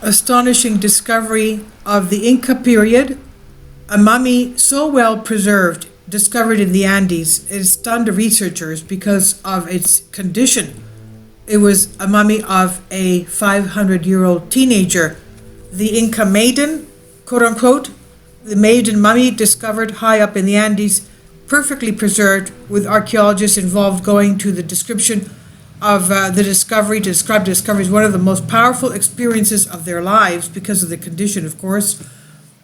astonishing discovery of the Inca period. A mummy so well preserved, discovered in the Andes, it stunned researchers because of its condition. It was a mummy of a 500-year-old teenager. The Inca maiden, quote unquote, the maiden mummy discovered high up in the Andes, perfectly preserved, with archaeologists involved going to the description of the discovery, to describe the discovery as one of the most powerful experiences of their lives because of the condition, of course.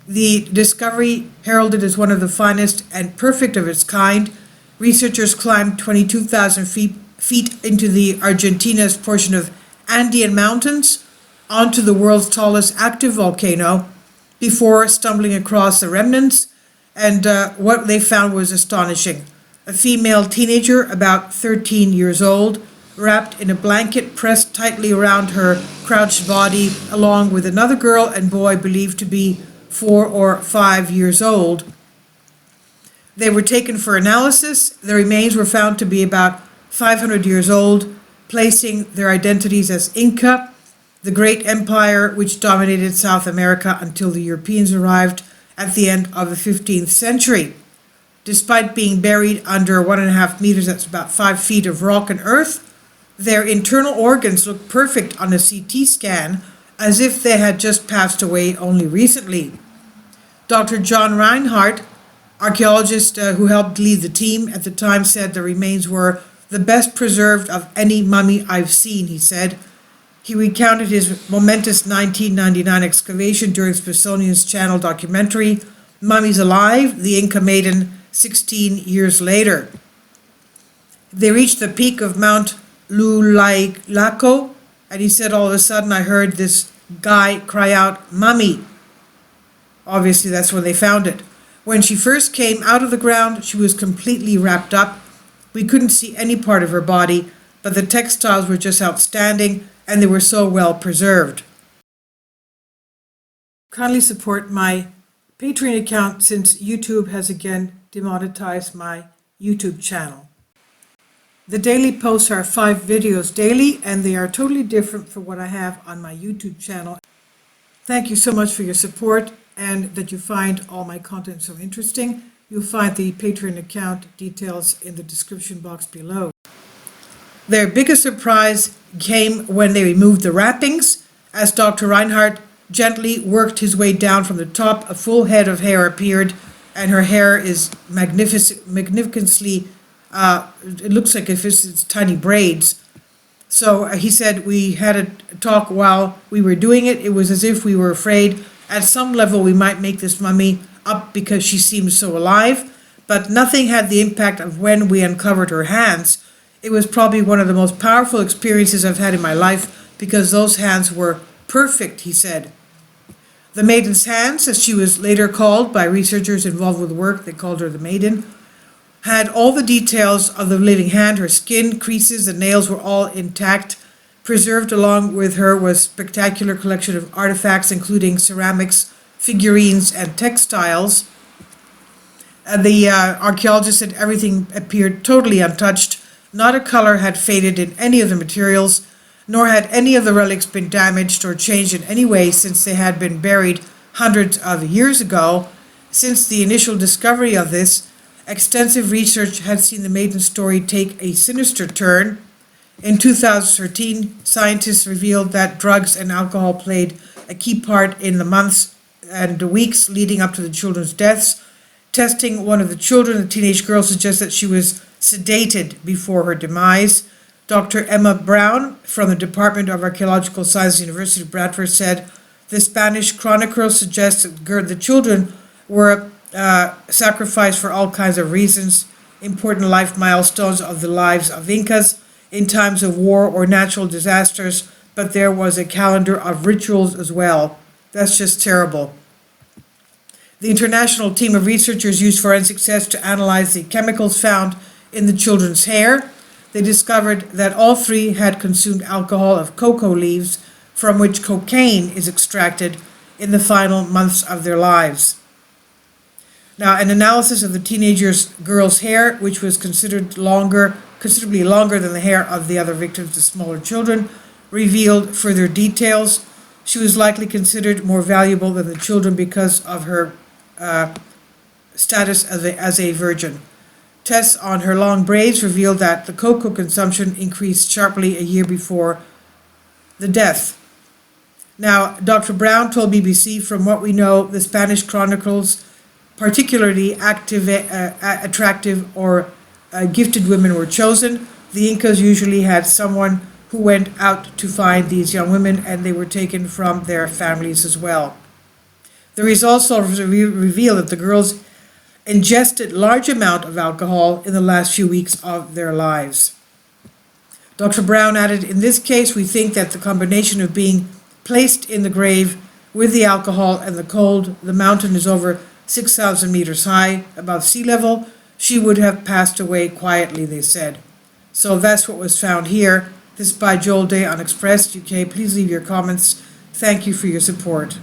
The discovery, heralded as one of the finest and perfect of its kind, researchers climbed 22,000 feet into the Argentina's portion of Andean mountains onto the world's tallest active volcano before stumbling across the remnants, and what they found was astonishing. A female teenager, about 13 years old, wrapped in a blanket pressed tightly around her crouched body, along with another girl and boy believed to be 4 or 5 years old. They were taken for analysis. The remains were found to be about 500 years old, placing their identities as Inca, the great empire which dominated South America until the Europeans arrived at the end of the 15th century. Despite being buried under 1.5 meters, that's about 5 feet of rock and earth, their internal organs looked perfect on a CT scan, as if they had just passed away only recently. Dr. John Reinhardt, archaeologist who helped lead the team at the time, said the remains were the best preserved of any mummy I've seen, he said. He recounted his momentous 1999 excavation during Smithsonian Channel documentary, Mummies Alive, the Inca Maiden, 16 years later. They reached the peak of Mount Lulaco, and he said, all of a sudden I heard this guy cry out, "Mummy." Obviously that's when they found it. When she first came out of the ground, she was completely wrapped up. We couldn't see any part of her body, but the textiles were just outstanding, and they were so well preserved. Kindly support my Patreon account since YouTube has again demonetized my YouTube channel. The daily posts are 5 videos daily, and they are totally different from what I have on my YouTube channel. Thank you so much for your support and that you find all my content so interesting. You'll find the Patreon account details in the description box below. Their biggest surprise came when they removed the wrappings. As Dr. Reinhardt gently worked his way down from the top, a full head of hair appeared, and her hair is magnificently, it looks like if it's tiny braids. So he said we had a talk while we were doing it. It was as if we were afraid at some level we might make this mummy up because she seemed so alive, but nothing had the impact of when we uncovered her hands. It was probably one of the most powerful experiences I've had in my life because those hands were perfect, he said. The maiden's hands, as she was later called by researchers involved with the work, they called her the maiden, had all the details of the living hand. Her skin, creases, and nails were all intact. Preserved along with her was a spectacular collection of artifacts, including ceramics, figurines, and textiles. The archaeologist said everything appeared totally untouched. Not a color had faded in any of the materials, nor had any of the relics been damaged or changed in any way since they had been buried hundreds of years ago. Since the initial discovery of this, extensive research had seen the maiden's story take a sinister turn. In 2013, scientists revealed that drugs and alcohol played a key part in the months and the weeks leading up to the children's deaths. Testing one of the children, the teenage girl, suggests that she was sedated before her demise. Dr. Emma Brown from the Department of Archaeological Sciences, University of Bradford, said the Spanish Chronicle suggests that the children were sacrificed for all kinds of reasons, important life milestones of the lives of Incas in times of war or natural disasters, but there was a calendar of rituals as well. That's just terrible. The international team of researchers used forensic tests to analyze the chemicals found in the children's hair. They discovered that all 3 had consumed alcohol of cocoa leaves, from which cocaine is extracted in the final months of their lives. Now, an analysis of the girl's hair, which was considerably longer than the hair of the other victims, the smaller children, revealed further details. She was likely considered more valuable than the children because of her status as a virgin. Tests on her long braids revealed that the cocoa consumption increased sharply a year before the death. Now, Dr. Brown told BBC, from what we know, the Spanish chronicles, particularly attractive or gifted women were chosen. The Incas usually had someone who went out to find these young women, and they were taken from their families as well. The results also reveal that the girls ingested large amount of alcohol in the last few weeks of their lives. Dr. Brown added, in this case, we think that the combination of being placed in the grave with the alcohol and the cold, the mountain is over 6,000 meters high above sea level, she would have passed away quietly, they said. So that's what was found here. This is by Joel Day on Express UK. Please leave your comments. Thank you for your support.